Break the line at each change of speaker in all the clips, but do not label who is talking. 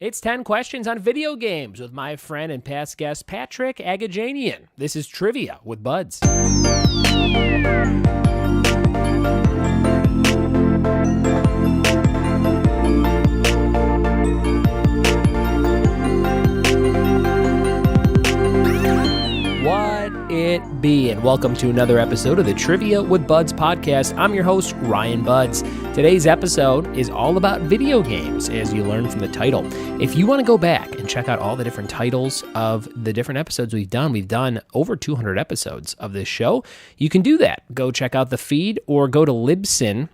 It's 10 questions on video games with my friend and past guest, Patrick Aghajanian. This is Trivia with Buds. What it be, and welcome to another episode of the Trivia with Buds podcast. I'm your host, Ryan Buds. Today's episode is all about video games, as you learn from the title. If you want to go back and check out all the different titles of the different episodes we've done over 200 episodes of this show. You can do that. Go check out the feed or go to Libsyn.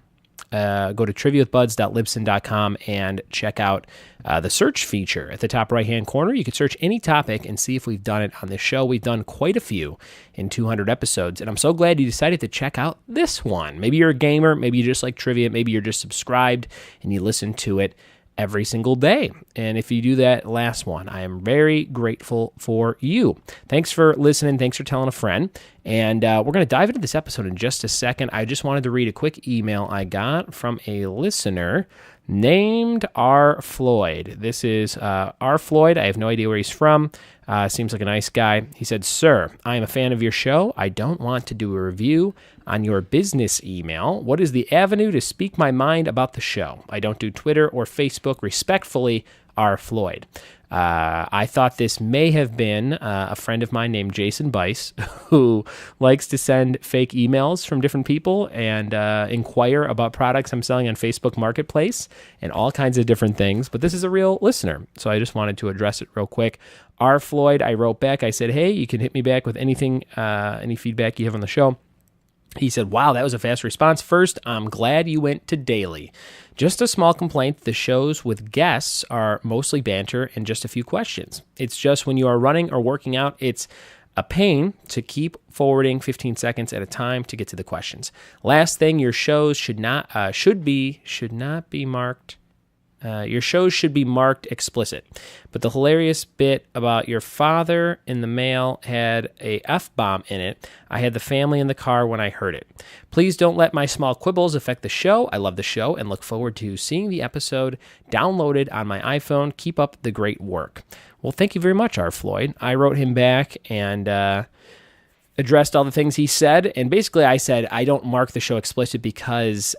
Go to triviawithbuds.libsyn.com and check out the search feature at the top right-hand corner. You can search any topic and see if we've done it on this show. We've done quite a few in 200 episodes, and I'm so glad you decided to check out this one. Maybe you're a gamer, maybe you just like trivia, maybe you're just subscribed and you listen to it every single day. And if you do that last one, I am very grateful for you. Thanks for listening. Thanks for telling a friend. And we're going to dive into this episode in just a second. I just wanted to read a quick email I got from a listener named R. Floyd. This is R. Floyd. I have no idea where he's from. Seems like a nice guy. He said, "Sir, I am a fan of your show. I don't want to do a review on your business email. What is the avenue to speak my mind about the show? I don't do Twitter or Facebook. Respectfully, R. Floyd." I thought this may have been a friend of mine named Jason Bice, who likes to send fake emails from different people and inquire about products I'm selling on Facebook Marketplace and all kinds of different things. But this is a real listener, so I just wanted to address it real quick. R. Floyd, I wrote back. I said, "Hey, you can hit me back with anything, any feedback you have on the show." He said, "Wow, that was a fast response. First, I'm glad you went to daily. Just a small complaint, the shows with guests are mostly banter and just a few questions. It's just when you are running or working out, it's a pain to keep forwarding 15 seconds at a time to get to the questions. Last thing, your shows should not be marked. Your shows should be marked explicit. But the hilarious bit about your father in the mail had a F-bomb in it. I had the family in the car when I heard it. Please don't let my small quibbles affect the show. I love the show and look forward to seeing the episode downloaded on my iPhone. Keep up the great work." Well, thank you very much, R. Floyd. I wrote him back and addressed all the things he said. And basically I said I don't mark the show explicit because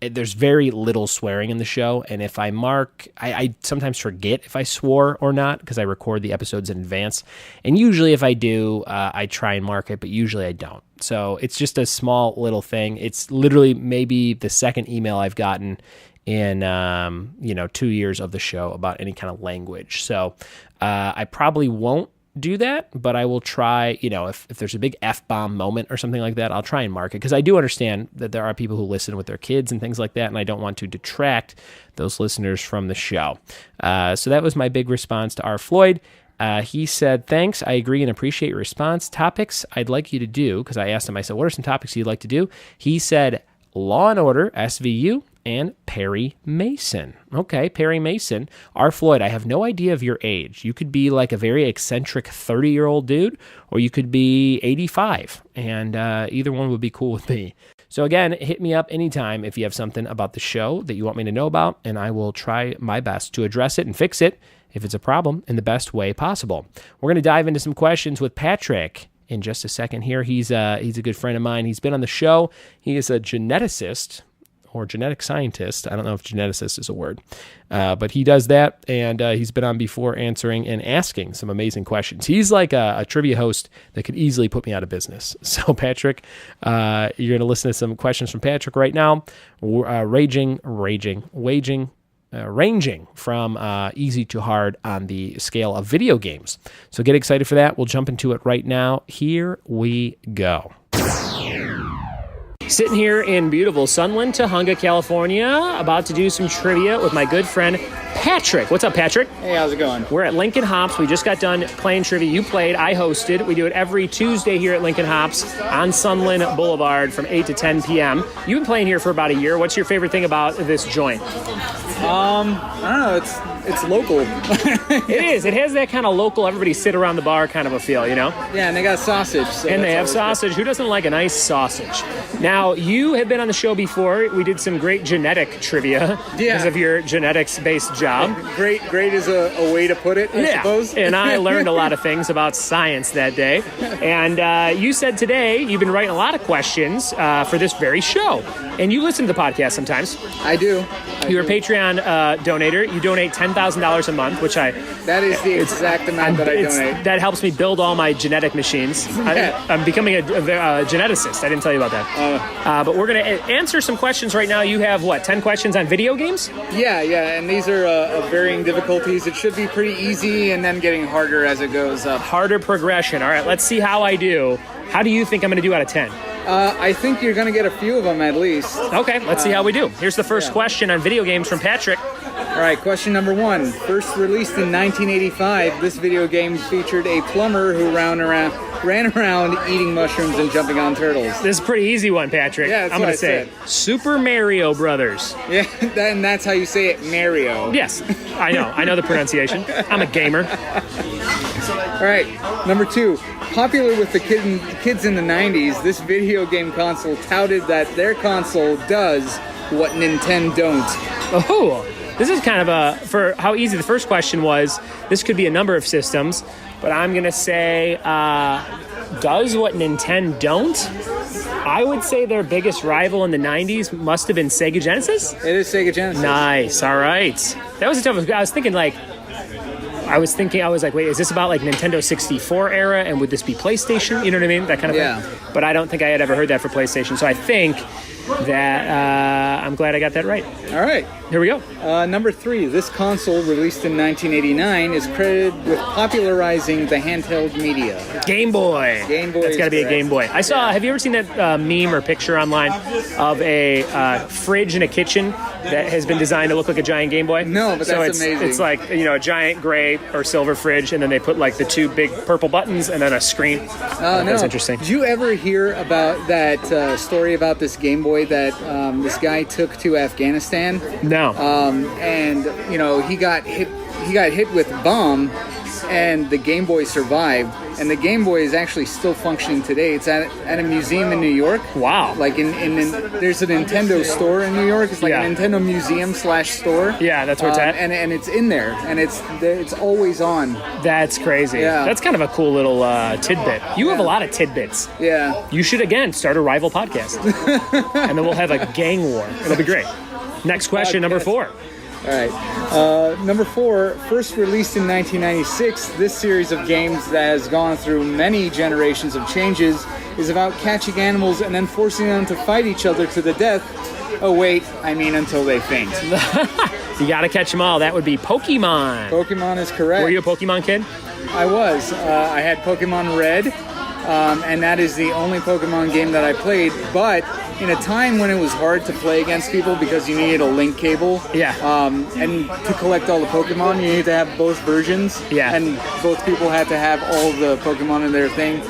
there's very little swearing in the show, and if I mark, I sometimes forget if I swore or not because I record the episodes in advance, and usually if I do, I try and mark it, but usually I don't. So it's just a small little thing. It's literally maybe the second email I've gotten in 2 years of the show about any kind of language. So I probably won't do that, but I will try, if there's a big F-bomb moment or something like that, I'll try and mark it, because I do understand that there are people who listen with their kids and things like that, and I don't want to detract those listeners from the show. So that was my big response to R. Floyd. He said, "Thanks, I agree and appreciate your response. Topics I'd like you to do," because I asked him, I said, "What are some topics you'd like to do?" He said, "Law and Order, SVU, and Perry Mason." Okay, Perry Mason. R. Floyd, I have no idea of your age. You could be like a very eccentric 30-year-old dude, or you could be 85, and either one would be cool with me. So again, hit me up anytime if you have something about the show that you want me to know about, and I will try my best to address it and fix it if it's a problem in the best way possible. We're going to dive into some questions with Patrick in just a second here. He's a good friend of mine. He's been on the show. He is a geneticist, or genetic scientist. I don't know if geneticist is a word, but he does that, and he's been on before answering and asking some amazing questions. He's like a trivia host that could easily put me out of business. So Patrick, you're going to listen to some questions from Patrick right now, ranging from easy to hard on the scale of video games. So get excited for that. We'll jump into it right now. Here we go. Sitting here in beautiful Sunland, Tahunga, California, about to do some trivia with my good friend Patrick. What's up, Patrick?
Hey, how's it going?
We're at Lincoln Hops. We just got done playing trivia. You played, I hosted. We do it every Tuesday here at Lincoln Hops on Sunland Boulevard from 8 to 10 p.m. You've been playing here for about a year. What's your favorite thing about this joint?
I don't know. It's local.
It is. It has that kind of local, everybody sit around the bar kind of a feel,
Yeah, and they got sausage. So
and they have sausage. Who doesn't like a nice sausage? Now, you have been on the show before. We did some great genetic trivia because of your genetics-based job.
Great is a way to put it, I suppose.
And I learned a lot of things about science that day. And you said today you've been writing a lot of questions for this very show. And you listen to the podcast sometimes.
I do.
You're a Patreon donator. You donate $10,000 a month, which
That is the exact amount that I donate.
That helps me build all my genetic machines. I'm becoming a geneticist. I didn't tell you about that. But we're going to answer some questions right now. You have, 10 questions on video games?
Yeah, and these are of varying difficulties. It should be pretty easy and then getting harder as it goes up.
Harder progression. All right, let's see how I do. How do you think I'm going to do out of 10?
I think you're going to get a few of them at least.
Okay, let's see how we do. Here's the first question on video games from Patrick.
All right, question number 1. First released in 1985, this video game featured a plumber who ran around eating mushrooms and jumping on turtles.
This is a pretty easy one, Patrick.
Yeah, that's
I'm
what
going to say
said.
Super Mario Brothers.
Yeah, and that's how you say it, Mario.
Yes, I know the pronunciation. I'm a gamer.
All right, number 2. Popular with the kids in the 90s, this video game console touted that their console does what Nintendo don't.
Oh, this is kind of for how easy the first question was, this could be a number of systems, but I'm going to say does what Nintendo don't? I would say their biggest rival in the 90s must have been Sega Genesis?
It is Sega Genesis.
Nice, all right. That was a tough one. I was thinking wait, is this about like Nintendo 64 era, and would this be PlayStation? You know what I mean? That kind of thing. But I don't think I had ever heard that for PlayStation. So I think that I'm glad I got that right.
All right.
Here we go.
Number 3. This console, released in 1989, is credited with popularizing the handheld media.
Game Boy.
Game Boy.
That's got to be a
correct.
Game Boy. I saw. Have you ever seen that meme or picture online of a fridge in a kitchen that has been designed to look like a giant Game Boy?
No, but that's amazing.
It's like a giant gray or silver fridge, and then they put like the 2 big purple buttons and then a screen.
No.
That's interesting.
Did you ever hear about that story about this Game Boy that this guy took to Afghanistan?
No.
And he got hit with a bomb, and the Game Boy survived. And the Game Boy is actually still functioning today. It's at a museum in New York.
Wow.
Like there's a Nintendo store in New York. It's like a Nintendo museum /store.
Yeah, that's where it's at.
And it's in there, and it's always on.
That's crazy.
Yeah.
That's kind of a cool little tidbit. You have a lot of tidbits.
Yeah.
You should, again, start a rival podcast. And then we'll have a gang war. It'll be great. Next question, number 4.
All right. Number 4, first released in 1996, this series of games that has gone through many generations of changes is about catching animals and then forcing them to fight each other to the death. Oh, wait, I mean until they faint.
You got to catch them all. That would be Pokemon.
Pokemon is correct.
Were you a Pokemon kid?
I was. I had Pokemon Red, and that is the only Pokemon game that I played, but in a time when it was hard to play against people because you needed a link cable.
Yeah.
And to collect all the Pokemon, you need to have both versions.
Yeah.
And both people had to have all the Pokemon in their thing.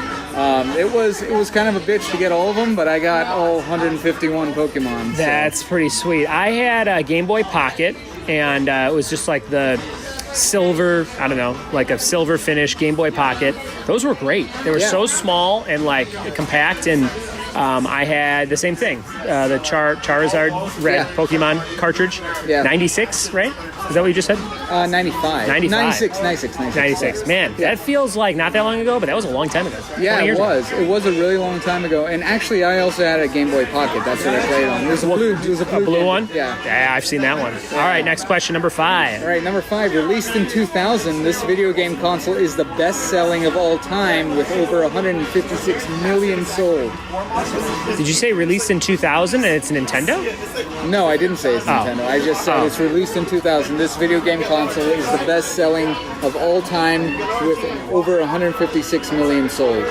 It was kind of a bitch to get all of them, but I got all 151 Pokemon. So.
That's pretty sweet. I had a Game Boy Pocket, and it was just like the silver, like a silver finish Game Boy Pocket. Those were great. They were so small and like compact, and I had the same thing, the Charizard Red Pokemon cartridge. Yeah. 96, right? Is that what you just said?
95. 96.
Man, that feels like not that long ago, but that was a long time ago.
Yeah, it was. It was a really long time ago. And actually, I also had a Game Boy Pocket. That's what I played on. It was a blue
one?
Yeah,
I've seen that one. All right, next question, number 5.
All right, number 5. Released in 2000, this video game console is the best-selling of all time with over 156 million sold.
Did you say released in 2000 and it's Nintendo?
No, I didn't say it's Nintendo. I just said it's released in 2000. This video game console is the best-selling of all time with over 156 million sold.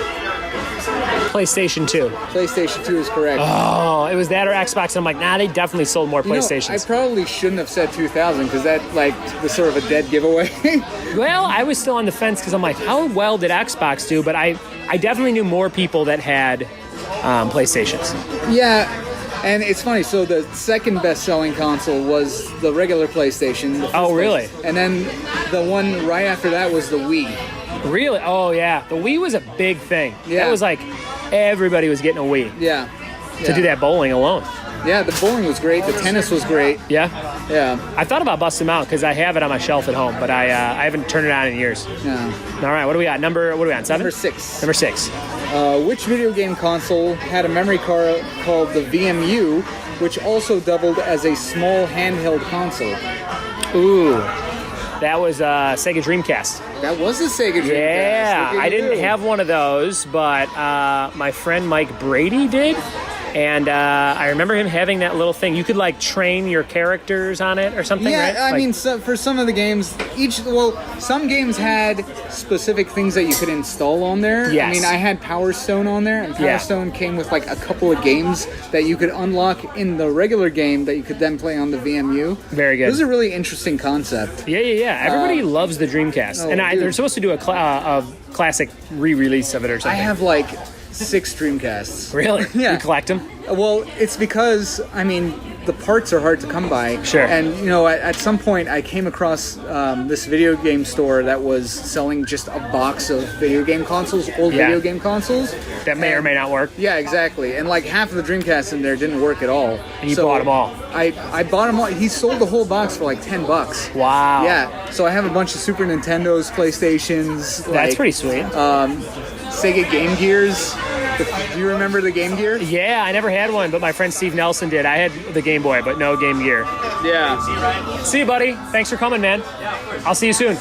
PlayStation 2.
PlayStation 2 is correct.
Oh, it was that or Xbox. And I'm like, nah, they definitely sold more PlayStations.
I probably shouldn't have said 2000 because that was sort of a dead giveaway.
Well, I was still on the fence because I'm like, how well did Xbox do? But I definitely knew more people that had PlayStations.
Yeah, and it's funny. So the second best-selling console was the regular PlayStation.
Oh, really?
And then the one right after that was the Wii.
Really? Oh, yeah. The Wii was a big thing.
Yeah.
That was like everybody was getting a Wii.
Yeah.
To do that bowling alone.
Yeah, the bowling was great. The tennis was great.
Yeah.
Yeah.
I thought about busting them out because I have it on my shelf at home, but I haven't turned it on in years.
Yeah.
All right, what do we got? What are we on? 7?
Number 6.
Number 6.
Which video game console had a memory card called the VMU, which also doubled as a small handheld console?
Ooh. That was Sega Dreamcast.
That was the Sega Dreamcast.
Yeah, I didn't have one of those, but my friend Mike Brady did. And I remember him having that little thing. You could, like, train your characters on it or something, right?
Yeah, I mean, for some of the games, some games had specific things that you could install on there.
Yes.
I mean, I had Power Stone on there, and Power Stone came with, like, a couple of games that you could unlock in the regular game that you could then play on the VMU.
Very good.
This is a really interesting concept.
Yeah. Everybody loves the Dreamcast. And they're supposed to do a classic re-release of it or something.
I have, like, 6 Dreamcasts.
Really?
Yeah.
You collect them?
Well, it's because, I mean, the parts are hard to come by.
Sure.
And, you know, at some point I came across this video game store that was selling just a box of video game consoles, old video game consoles.
That may or may not work.
Yeah, exactly. And like half of the Dreamcasts in there didn't work at all.
And you bought them all.
I bought them all. He sold the whole box for like $10.
Wow.
Yeah. So I have a bunch of Super Nintendos, PlayStations.
That's pretty sweet.
Sega Game Gears. Do you remember the Game Gear?
Yeah, I never had one, but my friend Steve Nelson did. I had the Game Boy, but no Game Gear.
Yeah.
See you, buddy. Thanks for coming, man. I'll see you soon.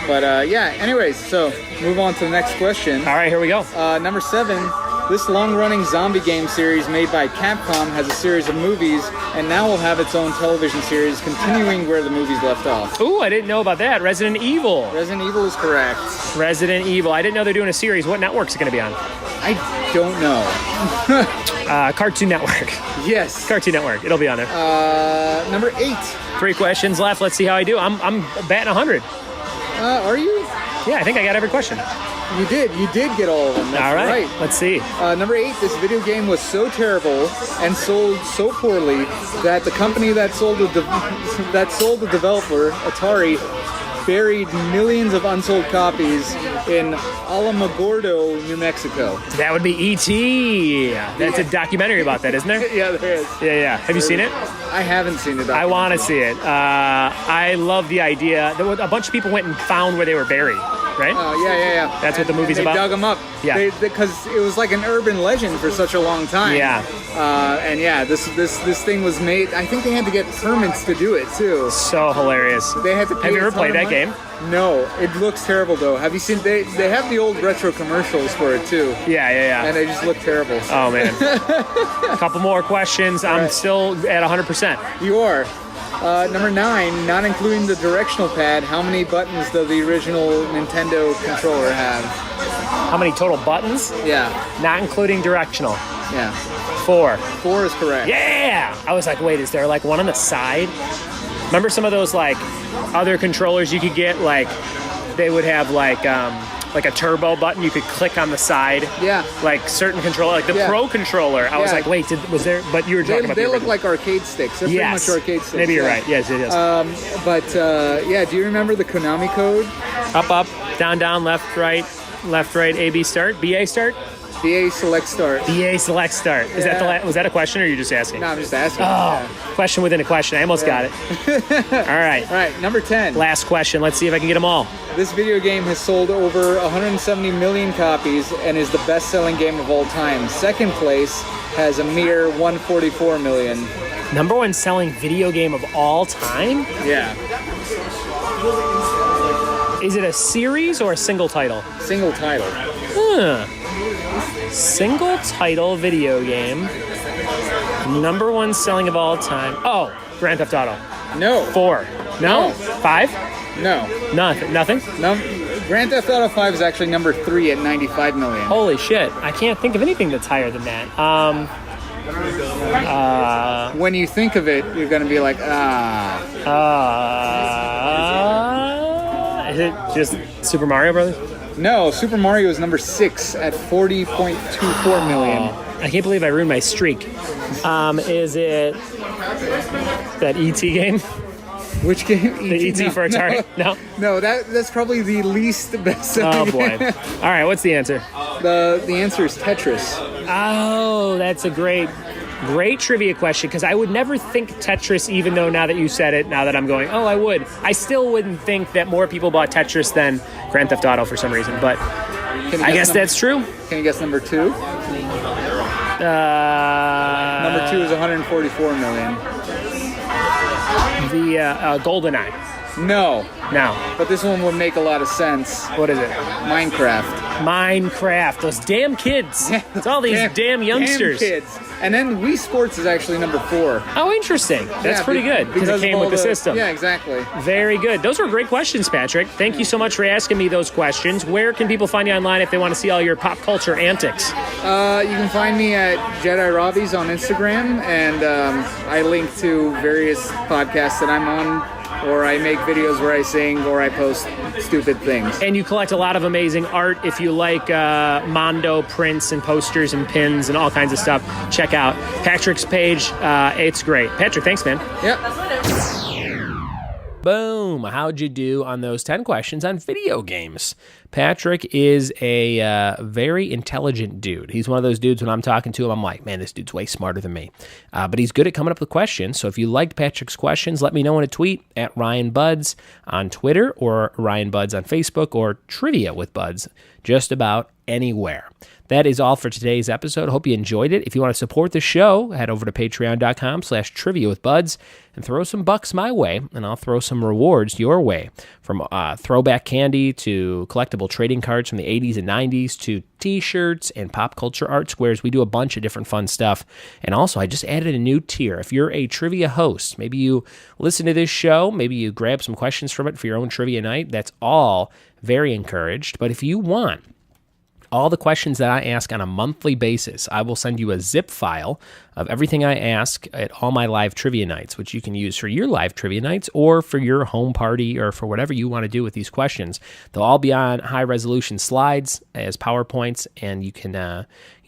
But anyways, so move on to the next question.
All right, here we go.
Number 7. This long-running zombie game series made by Capcom has a series of movies, and now will have its own television series, continuing where the movies left off.
Ooh, I didn't know about that. Resident Evil.
Resident Evil is correct.
Resident Evil. I didn't know they're doing a series. What network's it going to be on?
I don't know.
Cartoon Network.
Yes.
Cartoon Network. It'll be on there.
Number 8.
3 questions left. Let's see how I do. I'm batting 100.
Are you?
Yeah, I think I got every question.
You did get all of them. That's
all right. Let's see.
Number 8, this video game was so terrible and sold so poorly that the company that sold the developer, Atari, buried millions of unsold copies in Alamogordo, New Mexico.
That would be E.T. That's a documentary about that, isn't there?
Yeah, there is.
Yeah. Have you seen it?
I haven't seen it.
I want to see it. I love the idea. A bunch of people went and found where they were buried, right?
Yeah.
That's what the movie's about?
They dug them up.
Yeah.
Because it was like an urban legend for such a long time.
Yeah.
This thing was made. I think they had to get permits to do it too.
So hilarious.
They had to pay.
Have you ever played that game?
No, it looks terrible though. Have you seen? They have the old retro commercials for it too.
Yeah.
And they just look terrible.
Oh man. A couple more questions. I'm still at 100%.
You are. Number 9, not including the directional pad, how many buttons does the original Nintendo controller have?
How many total buttons?
Yeah.
Not including directional.
Yeah.
4.
4 is correct.
Yeah! I was like, wait, is there like one on the side? Remember some of those like other controllers you could get? Like they would have like a turbo button you could click on the side.
Yeah.
Like certain controller, like the Pro controller. I was like, wait, was there? But you were talking about.
They look like arcade sticks. They're pretty much arcade sticks.
Maybe you're right. Yes, it is.
Do you remember the Konami code?
Up, down, left, right, A, B start, BA start.
BA select start.
BA select start. Is that was that a question or are you just asking?
No, I'm just asking.
Question within a question. I almost got it. All right.
All right, number 10.
Last question. Let's see if I can get them all.
This video game has sold over 170 million copies and is the best-selling game of all time. Second place has a mere 144 million.
Number 1 selling video game of all time?
Yeah.
Is it a series or a single title?
Single title.
Single title video game. Number 1 selling of all time. Oh, Grand Theft Auto.
No.
4. No? 5?
No.
Nothing?
No. Grand Theft Auto 5 is actually number 3 at 95 million.
Holy shit. I can't think of anything that's higher than that.
When you think of it, you're going to be like,
Is it just Super Mario Brothers?
No, Super Mario is number 6 at 40.24 million.
I can't believe I ruined my streak. Is it that E.T. game?
Which game?
The E.T. for Atari?
No, that's probably the least best-selling.
Oh boy! All right, what's the answer?
The answer is Tetris.
Oh, that's a great Great trivia question, because I would never think Tetris, even though now that you said it, now that I'm going, I would. I still wouldn't think that more people bought Tetris than Grand Theft Auto for some reason, but I guess that's true.
Can you guess number 2? Number 2 is 144 million.
The GoldenEye.
No.
No.
But this one would make a lot of sense.
What is it?
Minecraft.
Those damn kids. It's all these damn youngsters.
Damn kids. And then Wii Sports is actually number 4.
Oh, interesting. That's pretty good, because it came with the system.
Yeah, exactly.
Very good. Those were great questions, Patrick. Thank you so much for asking me those questions. Where can people find you online if they want to see all your pop culture antics?
You can find me at Jedi Robbies on Instagram, and I link to various podcasts that I'm on, or I make videos where I sing, or I post stupid things.
And you collect a lot of amazing art. If you like Mondo prints and posters and pins and all kinds of stuff, check out Patrick's page. It's great. Patrick, thanks, man.
Yep.
Boom. How'd you do on those 10 questions on video games? Patrick is a very intelligent dude. He's one of those dudes, when I'm talking to him, I'm like, man, this dude's way smarter than me. But he's good at coming up with questions. So if you liked Patrick's questions, let me know in a tweet at Ryan Buds on Twitter, or Ryan Buds on Facebook, or Trivia with Buds, just about anywhere. That is all for today's episode. Hope you enjoyed it. If you want to support the show, head over to patreon.com/trivia with buds and throw some bucks my way, and I'll throw some rewards your way, from throwback candy to collectible trading cards from the 80s and 90s to t-shirts and pop culture art squares. We do a bunch of different fun stuff. And also, I just added a new tier. If you're a trivia host, maybe you listen to this show, maybe you grab some questions from it for your own trivia night, that's all very encouraged. But if you want all the questions that I ask on a monthly basis, I will send you a zip file of everything I ask at all my live trivia nights, which you can use for your live trivia nights or for your home party or for whatever you want to do with these questions. They'll all be on high-resolution slides as PowerPoints, and you can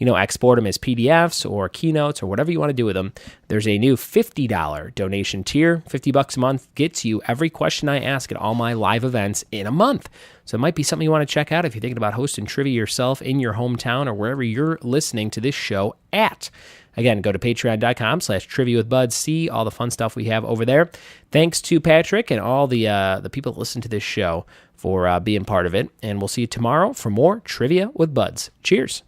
export them as PDFs or keynotes or whatever you want to do with them. There's a new $50 donation tier. $50 a month gets you every question I ask at all my live events in a month. So it might be something you want to check out if you're thinking about hosting trivia yourself in your hometown or wherever you're listening to this show at. Again, go to patreon.com/trivia with buds. See all the fun stuff we have over there. Thanks to Patrick and all the people that listen to this show for being part of it. And we'll see you tomorrow for more Trivia with Buds. Cheers.